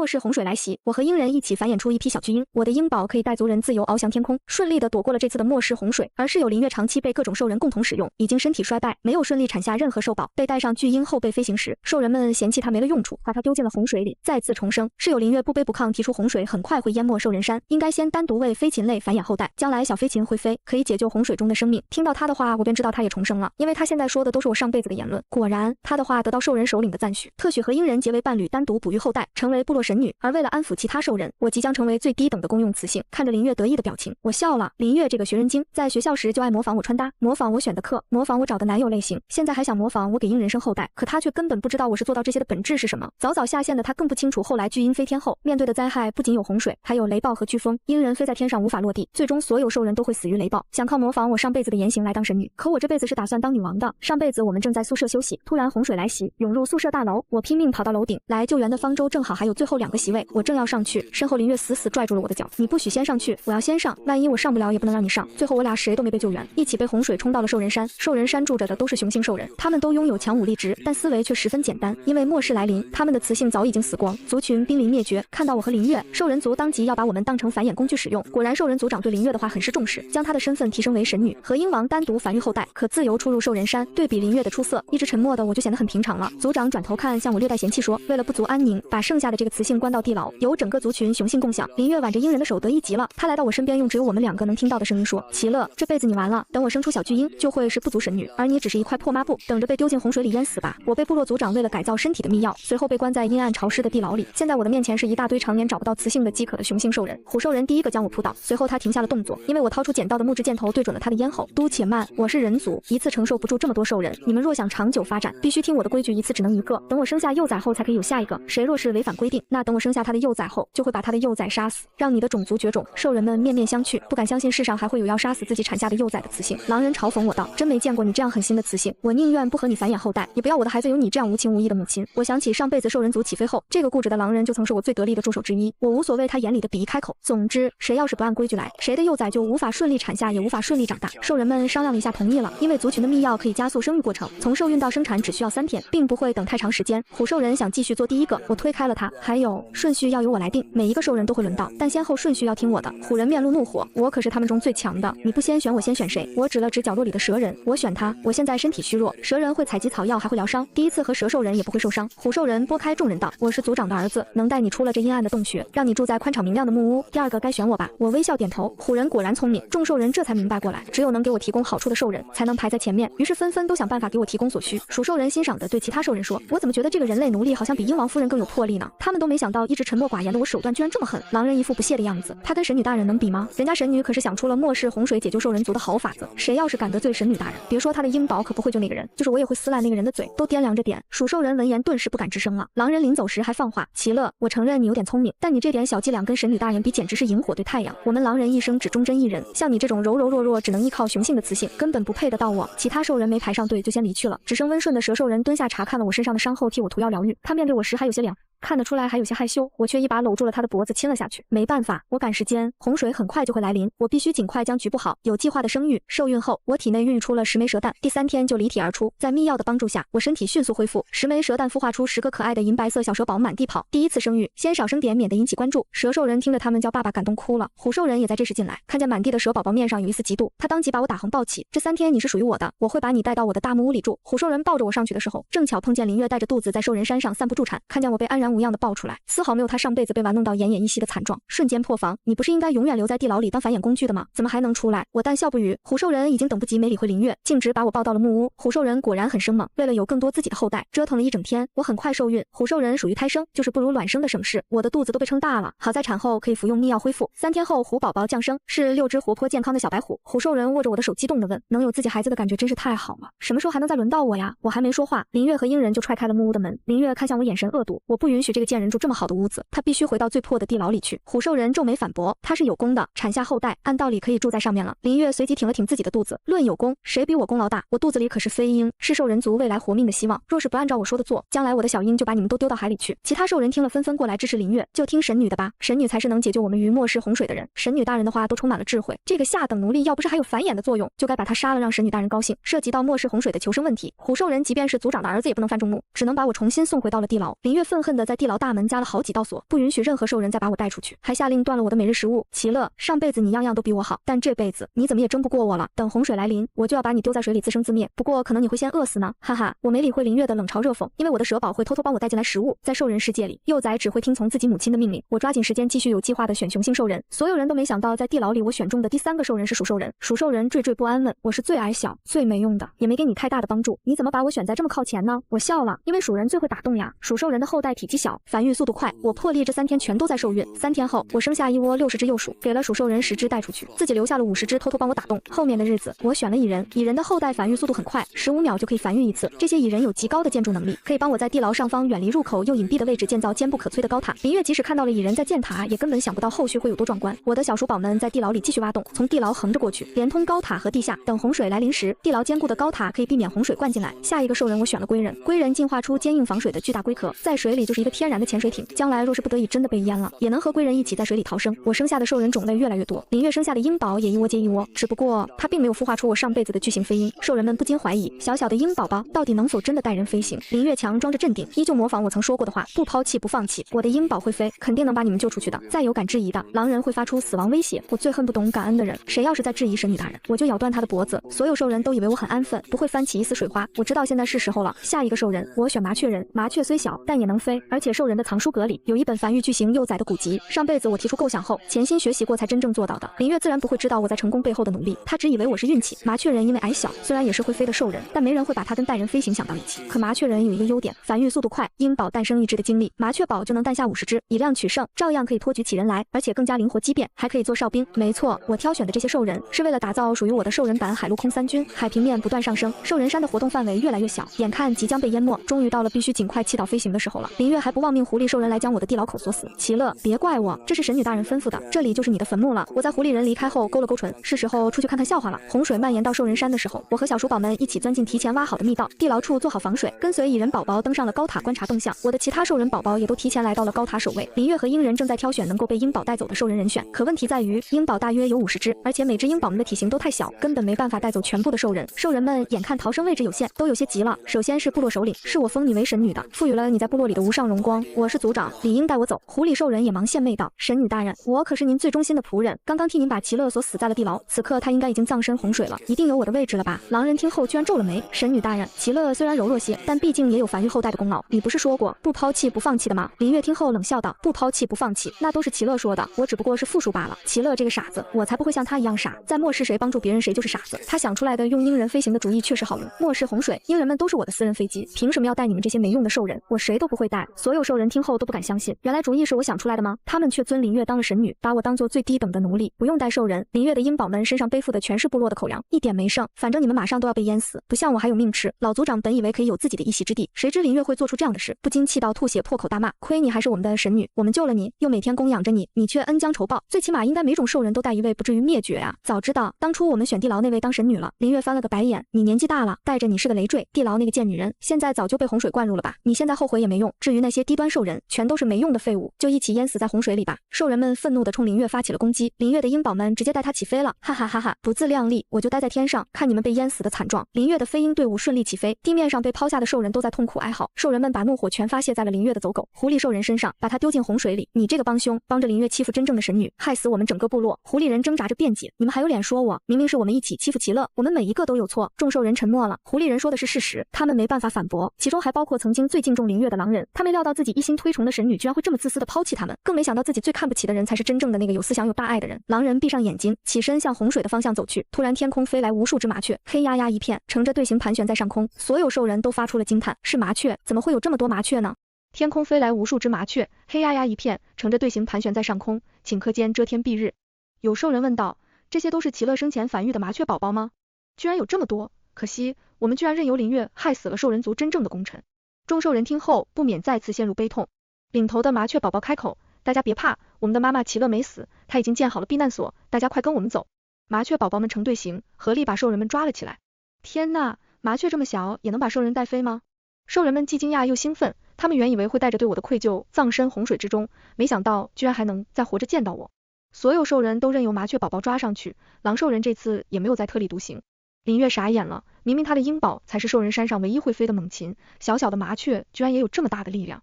末世洪水来袭，我和鹰人一起繁衍出一批小巨鹰，我的鹰宝可以带族人自由翱翔天空，顺利的躲过了这次的末世洪水。而室友林月长期被各种兽人共同使用，已经身体衰败，没有顺利产下任何兽宝。被带上巨鹰后备飞行时，兽人们嫌弃他没了用处，把他丢进了洪水里，再次重生。室友林月不卑不亢提出，洪水很快会淹没兽人山，应该先单独为飞禽类繁衍后代，将来小飞禽会飞，可以解救洪水中的生命。听到他的话，我便知道他也重生了，因为他现在说的都是我上辈子的言论。果然，他的话得到兽人首领的赞许，特许和鹰人结为伴侣，单独哺育后代，成为部落神女。而为了安抚其他兽人，我即将成为最低等的公用雌性。看着林月得意的表情，我笑了。林月这个学人精，在学校时就爱模仿我穿搭，模仿我选的课，模仿我找的男友类型，现在还想模仿我给鹰人生后代，可他却根本不知道我是做到这些的本质是什么。早早下线的他更不清楚，后来巨鹰飞天后面对的灾害不仅有洪水，还有雷暴和飓风。鹰人飞在天上无法落地，最终所有兽人都会死于雷暴。想靠模仿我上辈子的言行来当神女，可我这辈子是打算当女王的。上辈子我们正在宿舍休息，突然洪水来袭，涌入宿舍大楼，我拼命跑到楼顶，来救援的方舟正好还有最后2个席位，我正要上去，身后林月死死拽住了我的脚，你不许先上去，我要先上，万一我上不了也不能让你上。最后我俩谁都没被救援，一起被洪水冲到了兽人山。兽人山住着的都是雄性兽人，他们都拥有强武力值，但思维却十分简单，因为末世来临，他们的雌性早已经死光，族群濒临灭绝。看到我和林月，兽人族当即要把我们当成繁衍工具使用。果然兽人族长对林月的话很是重视，将她的身份提升为神女，和鹰王单独繁育后代，可自由出入兽人山。对比林月的出色，一直沉默的我就显得很平常了。族长转头看向我，略带嫌弃说，为了不足安宁，把剩下的这个雌性关到地牢，由整个族群雄性共享。林月挽着鹰人的手得意极了，他来到我身边，用只有我们2个能听到的声音说，齐乐，这辈子你完了，等我生出小巨鹰就会是部族神女，而你只是一块破抹布，等着被丢进洪水里淹死吧。我被部落族长为了改造身体的秘药，随后被关在阴暗潮湿的地牢里，现在我的面前是一大堆常年找不到雌性的饥渴的雄性兽人。虎兽人第一个将我扑倒，随后他停下了动作，因为我掏出捡到的木质箭头对准了他的咽喉。都且慢，我是人族，一次承受不住这么多兽人，你们若想长久发展，必须听我的规矩，一次只能1个，等我生下幼崽后才可以有下一个，谁若是违反规定，那等我生下他的幼崽后，就会把他的幼崽杀死，让你的种族绝种。兽人们面面相觑，不敢相信世上还会有要杀死自己产下的幼崽的雌性。狼人嘲讽我道，真没见过你这样狠心的雌性，我宁愿不和你繁衍后代，也不要我的孩子有你这样无情无义的母亲。我想起上辈子兽人族起飞后，这个固执的狼人就曾是我最得力的助手之一，我无所谓他眼里的鄙夷开口。总之，谁要是不按规矩来，谁的幼崽就无法顺利产下，也无法顺利长大。兽人们商量了一下，同意了，因为族群的秘药可以加速生育过程，从受孕到生产只需要3天，并不会等太长时间。虎兽人想继续做第一个，我推开了他。还有顺序要由我来定，每一个兽人都会轮到，但先后顺序要听我的。虎人面露怒火，我可是他们中最强的，你不先选我先选谁？我指了指角落里的蛇人，我选他，我现在身体虚弱，蛇人会采集草药还会疗伤，第一次和蛇兽人也不会受伤。虎兽人拨开众人道，我是族长的儿子，能带你出了这阴暗的洞穴，让你住在宽敞明亮的木屋，第2个该选我吧。我微笑点头，虎人果然聪明，众兽人这才明白过来，只有能给我提供好处的兽人才能排在前面，于是纷纷都想办法给我提供所需。鼠兽人欣赏的对其他兽人说，我怎么觉得这个人类奴隶好像比鹰王夫人更有魄力呢？他们都没想到一直沉默寡言的我手段居然这么狠。狼人一副不屑的样子，他跟神女大人能比吗？人家神女可是想出了末世洪水解救兽人族的好法子，谁要是敢得罪神女大人，别说他的鹰宝可不会救那个人，就是我也会撕烂那个人的嘴，都掂量着点。鼠兽人闻言顿时不敢吱声了。狼人临走时还放话，齐乐，我承认你有点聪明，但你这点小伎俩跟神女大人比简直是萤火对太阳，我们狼人一生只忠贞一人，像你这种柔柔弱弱只能依靠雄性的雌性，根本不配得到我。其他兽人没排上队就先离去了，只剩温顺的蛇兽人蹲下查看了我身上的伤后，替我涂药疗愈。他面对我时还有些凉，看得出来还有些害羞，我却一把搂住了他的脖子亲了下去。没办法，我赶时间，洪水很快就会来临，我必须尽快将局部好，有计划的生育。受孕后，我体内孕育出了10枚蛇蛋，第3天就离体而出。在秘药的帮助下，我身体迅速恢复，10枚蛇蛋孵化出10个可爱的银白色小蛇宝满地跑。第一次生育，先少生点，免得引起关注。蛇兽人听着他们叫爸爸感动哭了，虎兽人也在这时进来，看见满地的蛇宝宝，面上有一丝嫉妒，他当即把我打横抱起，这3天你是属于我的，我会把你带到我的大木屋里住。虎兽人抱着我上去的时候，正巧碰见林月带着肚子在兽人山上散步助产，看见我被安然无恙的抱出来，丝毫没有他上辈子被玩弄到奄奄一息的惨状，瞬间破防。你不是应该永远留在地牢里当繁衍工具的吗？怎么还能出来？我淡笑不语。虎兽人已经等不及没理会林月，径直把我抱到了木屋。虎兽人果然很生猛，为了有更多自己的后代，折腾了一整天。我很快受孕，虎兽人属于胎生，就是不如卵生的省事，我的肚子都被撑大了，好在产后可以服用秘药恢复。3天后，虎宝宝降生，是6只活泼健康的小白虎。虎兽人握着我的手激动地问，能有自己孩子的感觉真是太好了，什么时候还能再轮到我呀？我还没说话，林月和鹰人就踹开了木屋的门。林月看向我，眼神恶毒，我不允许这个贱人住这么好的屋子，他必须回到最破的地牢里去。虎兽人皱眉反驳，他是有功的，产下后代，按道理可以住在上面了。林月随即挺了挺自己的肚子，论有功，谁比我功劳大？我肚子里可是飞鹰，是兽人族未来活命的希望，若是不按照我说的做，将来我的小鹰就把你们都丢到海里去。其他兽人听了纷纷过来支持林月，就听神女的吧，神女才是能解救我们于末世洪水的人。神女大人的话都充满了智慧，这个下等奴隶要不是还有繁衍的作用，就该把他杀了，让神女大人高兴。涉及到末世洪水的求生问题，虎兽人即便是族长的儿子也不能犯众怒，只能把我重新送回到了地牢。林月愤恨地在在地牢大门加了好几道锁，不允许任何兽人再把我带出去，还下令断了我的每日食物。奇乐，上辈子你样样都比我好，但这辈子你怎么也争不过我了。等洪水来临，我就要把你丢在水里自生自灭。不过可能你会先饿死呢，哈哈。我没理会林月的冷嘲热讽，因为我的蛇宝会偷偷帮我带进来食物。在兽人世界里，幼崽只会听从自己母亲的命令。我抓紧时间继续有计划的选雄性兽人。所有人都没想到，在地牢里我选中的第3个兽人是鼠兽人。鼠兽人惴惴不安问：我是最矮小、最没用的，也没给你太大的帮助，你怎么把我选在这么靠前呢？我笑了，因为鼠人最会打洞呀。鼠兽人的后代体积小，繁育速度快，我破例这3天全都在受孕。3天后，我生下一窝60只幼鼠，给了鼠兽人10只带出去，自己留下了50只偷偷帮我打洞。后面的日子，我选了蚁人，蚁人的后代繁育速度很快，15秒就可以繁育一次。这些蚁人有极高的建筑能力，可以帮我在地牢上方远离入口又隐蔽的位置建造坚不可摧的高塔。林月即使看到了蚁人在建塔，也根本想不到后续会有多壮观。我的小鼠宝们在地牢里继续挖洞，从地牢横着过去，连通高塔和地下。等洪水来临时，地牢坚固的高塔可以避免洪水灌进来。下一个兽人我选了龟人，龟人进化出坚硬防水的巨大龟壳，在水里就是一个天然的潜水艇，将来若是不得已真的被淹了，也能和龟人一起在水里逃生。我生下的兽人种类越来越多，林月生下的鹰宝也一窝接一窝，只不过他并没有孵化出我上辈子的巨型飞鹰。兽人们不禁怀疑，小小的鹰宝宝到底能否真的带人飞行？林月强装着镇定，依旧模仿我曾说过的话，不抛弃不放弃，我的鹰宝会飞，肯定能把你们救出去的。再有敢质疑的，狼人会发出死亡威胁。我最恨不懂感恩的人，谁要是在质疑神女大人，我就咬断他的脖子。所有兽人都以为我很安分，不会翻起一丝水花。我知道现在是时候了。下一个兽人，我选麻雀人。麻雀虽小，但也能飞，而且兽人的藏书阁里有一本繁育巨型幼崽的古籍，上辈子我提出构想后，潜心学习过才真正做到的。林月自然不会知道我在成功背后的努力，他只以为我是运气。麻雀人因为矮小，虽然也是会飞的兽人，但没人会把他跟带人飞行想到一起。可麻雀人有一个优点，繁育速度快，鹰宝诞生1只的精力，麻雀宝就能诞下50只，以量取胜，照样可以托举起人来，而且更加灵活机变，还可以做哨兵。没错，我挑选的这些兽人是为了打造属于我的兽人版海陆空3军。海平面不断上升，兽人山的活动范围越来越小，眼看即将被淹没，终于到了必须尽快弃岛飞行的时候了。林月还不忘命狐狸兽人来将我的地牢口锁死。奇乐，别怪我，这是神女大人吩咐的，这里就是你的坟墓了。我在狐狸人离开后勾了勾唇，是时候出去看看笑话了。洪水蔓延到兽人山的时候，我和小鼠宝们一起钻进提前挖好的密道，地牢处做好防水，跟随蚁人宝宝登上了高塔观察动向。我的其他兽人宝宝也都提前来到了高塔守卫。林月和鹰人正在挑选能够被鹰宝带走的兽人人选，可问题在于鹰宝大约有50只，而且每只鹰宝们的体型都太小，根本没办法带走全部的兽人。兽人们眼看逃生位置有限，都有些急了。首先是部落首领，是我封你为神女的，赋予了你在部落里的无上荣光，我是族长，理应带我走。狐狸兽人也忙献媚道，神女大人，我可是您最忠心的仆人，刚刚替您把奇乐所死在了地牢，此刻他应该已经葬身洪水了，一定有我的位置了吧？狼人听后居然皱了眉，神女大人，奇乐虽然柔弱些，但毕竟也有繁育后代的功劳，你不是说过不抛弃不放弃的吗？林月听后冷笑道，不抛弃不放弃，那都是奇乐说的，我只不过是复述罢了。奇乐这个傻子，我才不会像他一样傻，在漠视谁帮助别人谁就是傻子。他想出来的用鹰人飞行的主意确实好用，漠视洪水，鹰人们都是我的私人飞机，凭什么要带你们这些没用的兽人？我谁都不会带。所有兽人听后都不敢相信，原来主意是我想出来的吗？他们却尊林月当了神女，把我当做最低等的奴隶，不用带兽人。林月的鹰宝们身上背负的全是部落的口粮，一点没剩，反正你们马上都要被淹死，不像我还有命吃。老族长本以为可以有自己的一席之地，谁知林月会做出这样的事，不禁气到吐血，破口大骂，亏你还是我们的神女，我们救了你，又每天供养着你，你却恩将仇报，最起码应该每种兽人都带一位，不至于灭绝啊！早知道当初我们选地牢那位当神女了。林月翻了个白眼，你年纪大了，带着你是个累赘，地牢那个贱女人现在早就被洪水灌入了吧，你现在后悔也没用，至于那些低端兽人全都是没用的废物，就一起淹死在洪水里吧。兽人们愤怒地冲林月发起了攻击，林月的鹰宝们直接带他起飞了，哈哈哈哈，不自量力，我就待在天上看你们被淹死的惨状。林月的飞鹰队伍顺利起飞，地面上被抛下的兽人都在痛苦哀嚎，兽人们把怒火全发泄在了林月的走狗狐狸兽人身上，把他丢进洪水里。你这个帮凶，帮着林月欺负真正的神女，害死我们整个部落。狐狸人挣扎着辩解，你们还有脸说我？明明是我们一起欺负奇乐，我们每一个都有错。众兽人沉默了，狐狸人说的是事实，他们没办法反驳，其中还包括曾经最敬重林月的狼人。他没料到自己一心推崇的神女居然会这么自私的抛弃他们，更没想到自己最看不起的人才是真正的那个有思想有大爱的人。狼人闭上眼睛，起身向洪水的方向走去。突然天空飞来无数只麻雀，黑压压一片，呈着队形盘旋在上空。所有兽人都发出了惊叹，是麻雀？怎么会有这么多麻雀呢？天空飞来无数只麻雀，黑压压一片，呈着队形盘旋在上空，顷刻间遮天蔽日。有兽人问道，这些都是奇乐生前繁育的麻雀宝宝吗？居然有这么多，可惜我们居然任由林月害死了兽人族真正的功臣。众兽人听后不免再次陷入悲痛。领头的麻雀宝宝开口，大家别怕，我们的妈妈奇乐没死，她已经建好了避难所，大家快跟我们走。麻雀宝宝们成队形，合力把兽人们抓了起来。天呐，麻雀这么小也能把兽人带飞吗？兽人们既惊讶又兴奋，他们原以为会带着对我的愧疚葬身洪水之中，没想到居然还能再活着见到我。所有兽人都任由麻雀宝宝抓上去，狼兽人这次也没有再特立独行。林月傻眼了，明明他的鹰宝才是兽人山上唯一会飞的猛禽，小小的麻雀居然也有这么大的力量。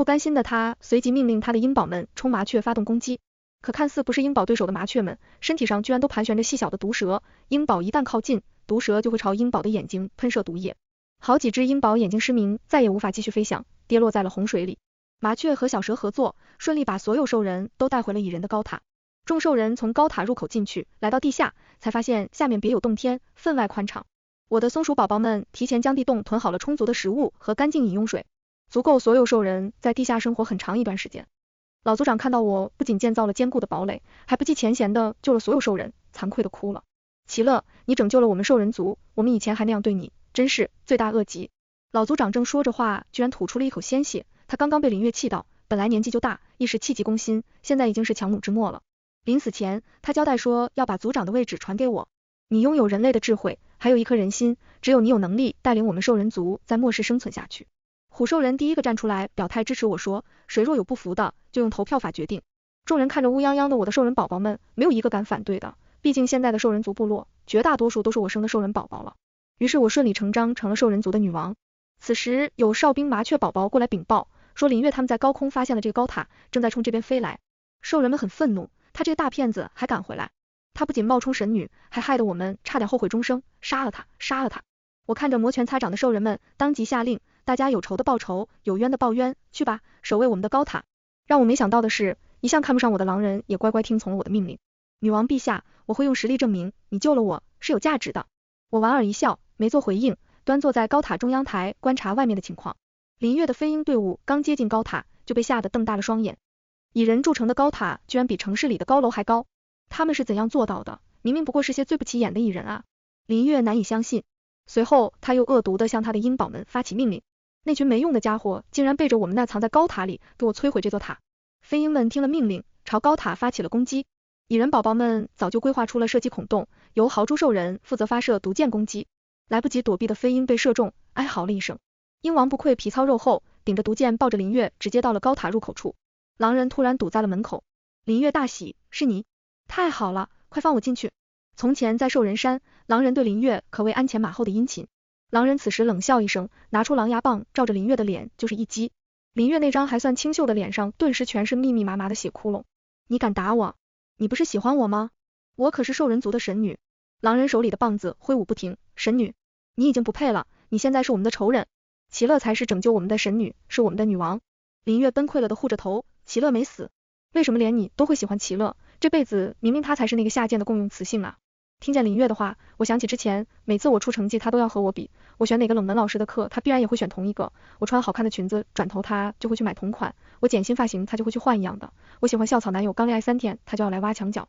不甘心的他随即命令他的鹰宝们冲麻雀发动攻击。可看似不是鹰宝对手的麻雀们，身体上居然都盘旋着细小的毒蛇，鹰宝一旦靠近，毒蛇就会朝鹰宝的眼睛喷射毒液。好几只鹰宝眼睛失明，再也无法继续飞翔，跌落在了洪水里。麻雀和小蛇合作，顺利把所有兽人都带回了蚁人的高塔。众兽人从高塔入口进去，来到地下，才发现下面别有洞天，分外宽敞。我的松鼠宝宝们提前将地洞囤好了充足的食物和干净饮用水，足够所有兽人在地下生活很长一段时间。老族长看到我不仅建造了坚固的堡垒，还不计前嫌的救了所有兽人，惭愧的哭了。奇乐，你拯救了我们兽人族，我们以前还那样对你，真是罪大恶极。老族长正说着话，居然吐出了一口鲜血。他刚刚被林月气到，本来年纪就大，一时气急攻心，现在已经是强弩之末了。临死前，他交代说要把族长的位置传给我。你拥有人类的智慧，还有一颗人心，只有你有能力带领我们兽人族在末世生存下去。虎兽人第一个站出来表态支持我说，谁若有不服的，就用投票法决定。众人看着乌泱泱的我的兽人宝宝们，没有一个敢反对的，毕竟现在的兽人族部落，绝大多数都是我生的兽人宝宝了。于是我顺理成章成了兽人族的女王。此时有哨兵麻雀宝宝过来禀报，说林月他们在高空发现了这个高塔，正在冲这边飞来。兽人们很愤怒，他这个大骗子还敢回来，他不仅冒充神女，还害得我们差点后悔终生，杀了他，杀了他。我看着摩拳擦掌的兽人们，当即下令，大家有仇的报仇，有冤的报冤，去吧，守卫我们的高塔。让我没想到的是，一向看不上我的狼人也乖乖听从了我的命令。女王陛下，我会用实力证明你救了我是有价值的。我莞尔一笑，没做回应，端坐在高塔中央台观察外面的情况。林月的飞鹰队伍刚接近高塔，就被吓得瞪大了双眼。蚁人筑成的高塔居然比城市里的高楼还高，他们是怎样做到的？明明不过是些最不起眼的蚁人啊！林月难以相信。随后他又恶毒地向他的鹰宝们发起命令，那群没用的家伙竟然背着我们那藏在高塔里，给我摧毁这座塔。飞鹰们听了命令，朝高塔发起了攻击。蚁人宝宝们早就规划出了射击孔洞，由豪猪兽人负责发射毒箭攻击。来不及躲避的飞鹰被射中，哀嚎了一声。鹰王不愧皮糙肉厚，顶着毒箭抱着林月直接到了高塔入口处。狼人突然堵在了门口。林月大喜，是你？太好了，快放我进去。从前在兽人山，狼人对林月可谓鞍前马后的殷勤。狼人此时冷笑一声，拿出狼牙棒照着林月的脸就是一击。林月那张还算清秀的脸上顿时全是密密麻麻的血窟窿。你敢打我？你不是喜欢我吗？我可是兽人族的神女。狼人手里的棒子挥舞不停，神女，你已经不配了，你现在是我们的仇人。奇乐才是拯救我们的神女，是我们的女王。林月崩溃了的护着头，奇乐没死。为什么连你都会喜欢奇乐？这辈子明明他才是那个下贱的共用雌性啊。听见林月的话，我想起之前每次我出成绩他都要和我比，我选哪个冷门老师的课他必然也会选同一个，我穿好看的裙子转头他就会去买同款，我剪新发型他就会去换一样的，我喜欢校草男友刚恋爱3天他就要来挖墙脚，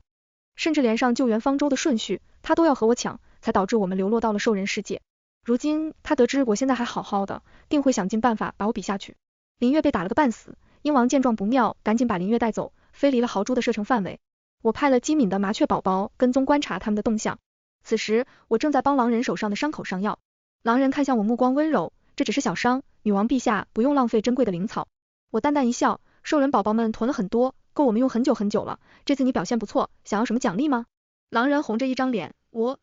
甚至连上救援方舟的顺序他都要和我抢，才导致我们流落到了兽人世界。如今他得知我现在还好好的，定会想尽办法把我比下去。林月被打了个半死，鹰王见状不妙，赶紧把林月带走，飞离了豪猪的射程范围。我派了机敏的麻雀宝宝跟踪观察他们的动向。此时我正在帮狼人手上的伤口上药。狼人看向我目光温柔，这只是小伤，女王陛下不用浪费珍贵的灵草。我淡淡一笑，兽人宝宝们囤了很多，够我们用很久很久了，这次你表现不错，想要什么奖励吗？狼人红着一张脸，我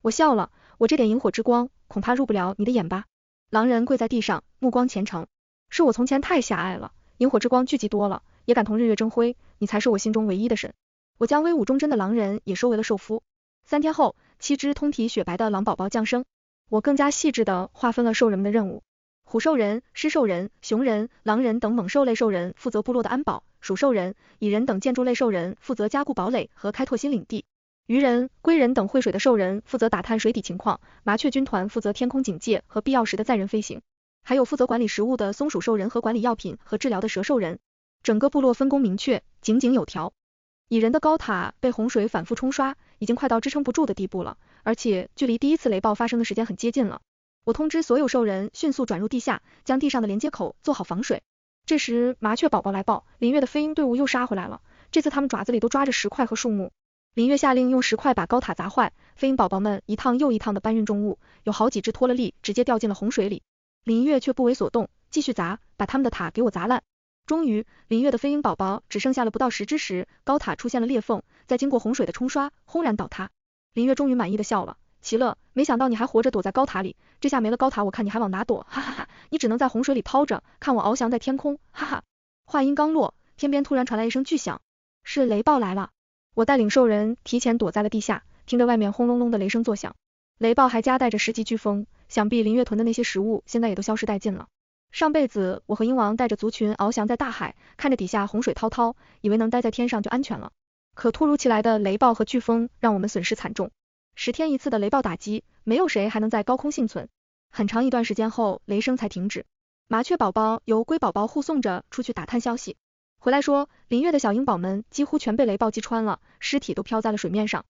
笑了，我这点萤火之光恐怕入不了你的眼吧。狼人跪在地上，目光虔诚，是我从前太狭隘了，萤火之光聚集多了，也敢同日月争辉，你才是我心中唯一的神。我将威武忠贞的狼人也收为了兽夫。3天后，7只通体雪白的狼宝宝降生。我更加细致地划分了兽人们的任务。虎兽人、狮兽人、熊人、狼人等猛兽类兽人负责部落的安保，鼠兽人、蚁人等建筑类兽人负责加固堡垒和开拓新领地，鱼人、龟人等会水的兽人负责打探水底情况，麻雀军团负责天空警戒和必要时的载人飞行，还有负责管理食物的松鼠兽人和管理药品和治疗的蛇兽人。整个部落分工明确，井井有条。蚁人的高塔被洪水反复冲刷，已经快到支撑不住的地步了，而且距离第一次雷暴发生的时间很接近了。我通知所有兽人迅速转入地下，将地上的连接口做好防水。这时麻雀宝宝来报，林月的飞鹰队伍又杀回来了，这次他们爪子里都抓着石块和树木。林月下令用石块把高塔砸坏，飞鹰宝宝们一趟又一趟的搬运重物，有好几只脱了力，直接掉进了洪水里。林月却不为所动，继续砸，把他们的塔给我砸烂。终于，林月的飞鹰宝宝只剩下了不到10只时，高塔出现了裂缝，在经过洪水的冲刷，轰然倒塌。林月终于满意的笑了，齐乐，没想到你还活着躲在高塔里，这下没了高塔，我看你还往哪躲，哈哈哈，你只能在洪水里抛着，看我翱翔在天空，哈哈。话音刚落，天边突然传来一声巨响，是雷暴来了。我带领兽人提前躲在了地下，听着外面轰隆隆的雷声作响，雷暴还夹带着10级飓风，想必林月屯的那些食物现在也都消失殆尽了。上辈子我和鹰王带着族群翱翔在大海，看着底下洪水滔滔，以为能待在天上就安全了。可突如其来的雷暴和飓风让我们损失惨重，10天一次的雷暴打击，没有谁还能在高空幸存。很长一段时间后，雷声才停止。麻雀宝宝由龟宝宝护送着出去打探消息，回来说林月的小鹰宝们几乎全被雷暴击穿了，尸体都飘在了水面上。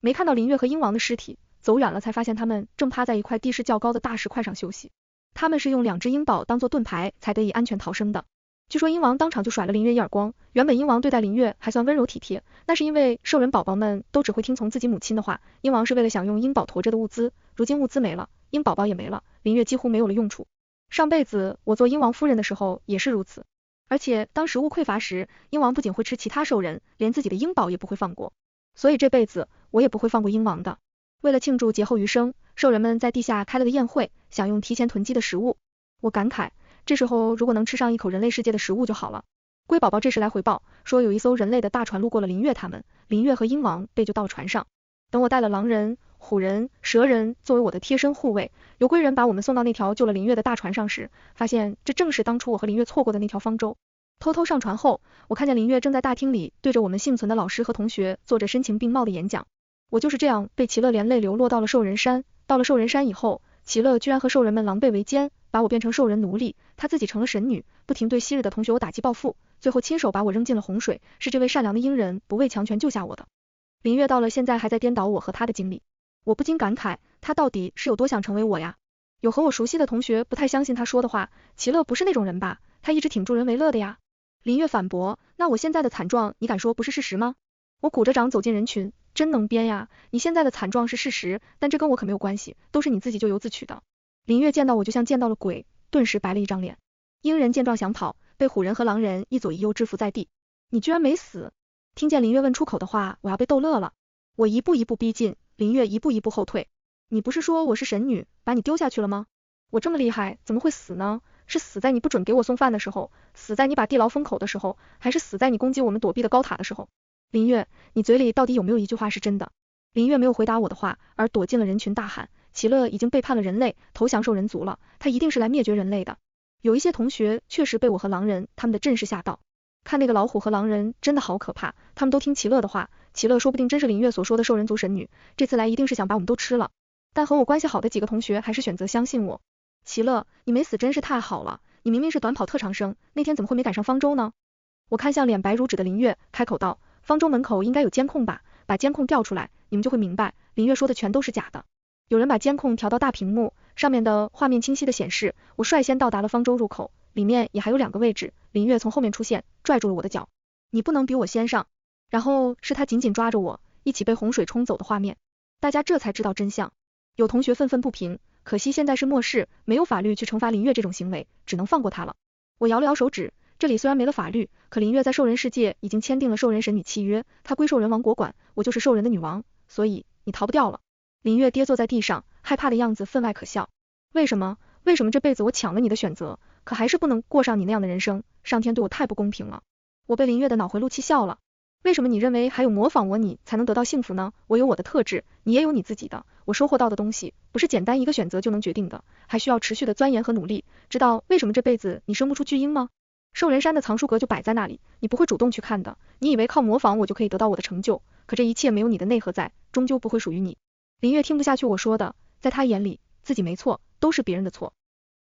没看到林月和鹰王的尸体，走远了才发现他们正趴在一块地势较高的大石块上休息。他们是用2只鹰宝当做盾牌才得以安全逃生的。据说鹰王当场就甩了林月一耳光，原本鹰王对待林月还算温柔体贴，那是因为兽人宝宝们都只会听从自己母亲的话，鹰王是为了想用鹰宝驮着的物资，如今物资没了，鹰宝宝也没了，林月几乎没有了用处。上辈子我做鹰王夫人的时候也是如此，而且当食物匮乏时，鹰王不仅会吃其他兽人，连自己的鹰宝也不会放过，所以这辈子我也不会放过鹰王的。为了庆祝劫后余生，兽人们在地下开了个宴会，享用提前囤积的食物。我感慨，这时候如果能吃上一口人类世界的食物就好了。龟宝宝这时来回报，说有一艘人类的大船路过了林月他们，林月和鹰王被救到了船上。等我带了狼人、虎人、蛇人作为我的贴身护卫，由龟人把我们送到那条救了林月的大船上时，发现这正是当初我和林月错过的那条方舟。偷偷上船后，我看见林月正在大厅里对着我们幸存的老师和同学做着声情并茂的演讲。我就是这样被齐乐连累流落到了兽人山。到了兽人山以后，齐乐居然和兽人们狼狈为奸，把我变成兽人奴隶，他自己成了神女，不停对昔日的同学我打击报复，最后亲手把我扔进了洪水，是这位善良的鹰人不畏强权救下我的。林月到了现在还在颠倒我和他的经历，我不禁感慨，他到底是有多想成为我呀？有和我熟悉的同学不太相信他说的话，齐乐不是那种人吧？他一直挺助人为乐的呀。林月反驳，那我现在的惨状你敢说不是事实吗？我鼓着掌走进人群，真能编呀，你现在的惨状是事实，但这跟我可没有关系，都是你自己咎由自取的。林月见到我就像见到了鬼，顿时白了一张脸。鹰人见状想跑，被虎人和狼人一左一右制服在地。你居然没死！听见林月问出口的话，我要被逗乐了。我一步一步逼近，林月一步一步后退。你不是说我是神女，把你丢下去了吗？我这么厉害，怎么会死呢？是死在你不准给我送饭的时候，死在你把地牢封口的时候，还是死在你攻击我们躲避的高塔的时候？林月，你嘴里到底有没有一句话是真的？林月没有回答我的话，而躲进了人群大喊，齐乐已经背叛了人类，投降兽人族了，他一定是来灭绝人类的。有一些同学确实被我和狼人他们的阵势吓到，看那个老虎和狼人真的好可怕，他们都听齐乐的话，齐乐说不定真是林月所说的兽人族神女，这次来一定是想把我们都吃了。但和我关系好的几个同学还是选择相信我。齐乐，你没死真是太好了，你明明是短跑特长生，那天怎么会没赶上方舟呢？我看向脸白如纸的林月，开口道，方舟门口应该有监控吧，把监控调出来，你们就会明白，林月说的全都是假的。有人把监控调到大屏幕，上面的画面清晰的显示，我率先到达了方舟入口，里面也还有2个位置，林月从后面出现，拽住了我的脚，你不能比我先上。然后是他紧紧抓着我，一起被洪水冲走的画面。大家这才知道真相。有同学愤愤不平，可惜现在是末世，没有法律去惩罚林月这种行为，只能放过他了。我摇了摇手指，这里虽然没了法律，可林月在兽人世界已经签订了兽人神女契约，她归兽人王国管，我就是兽人的女王，所以你逃不掉了。林月跌坐在地上，害怕的样子分外可笑。为什么这辈子我抢了你的选择，可还是不能过上你那样的人生？上天对我太不公平了。我被林月的脑回路气笑了。为什么你认为还有模仿我你才能得到幸福呢？我有我的特质，你也有你自己的，我收获到的东西不是简单一个选择就能决定的，还需要持续的钻研和努力。知道为什么这辈子你生不出巨婴吗？兽人山的藏书阁就摆在那里，你不会主动去看的，你以为靠模仿我就可以得到我的成就，可这一切没有你的内核在，终究不会属于你。林月听不下去我说的，在他眼里自己没错，都是别人的错。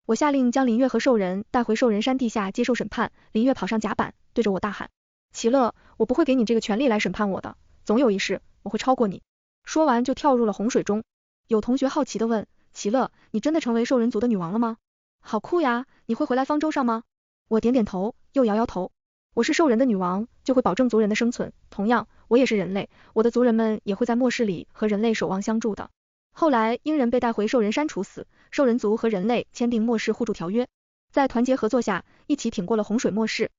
我下令将林月和兽人带回兽人山地下接受审判，林月跑上甲板，对着我大喊，齐乐，我不会给你这个权利来审判我的，总有一世我会超过你。说完就跳入了洪水中。有同学好奇地问，齐乐，你真的成为兽人族的女王了吗？好酷呀，你会回来方舟上吗？我点点头，又摇摇头。我是兽人的女王，就会保证族人的生存，同样，我也是人类，我的族人们也会在末世里和人类守望相助的。后来鹰人被带回兽人山处死，兽人族和人类签订末世互助条约，在团结合作下，一起挺过了洪水末世。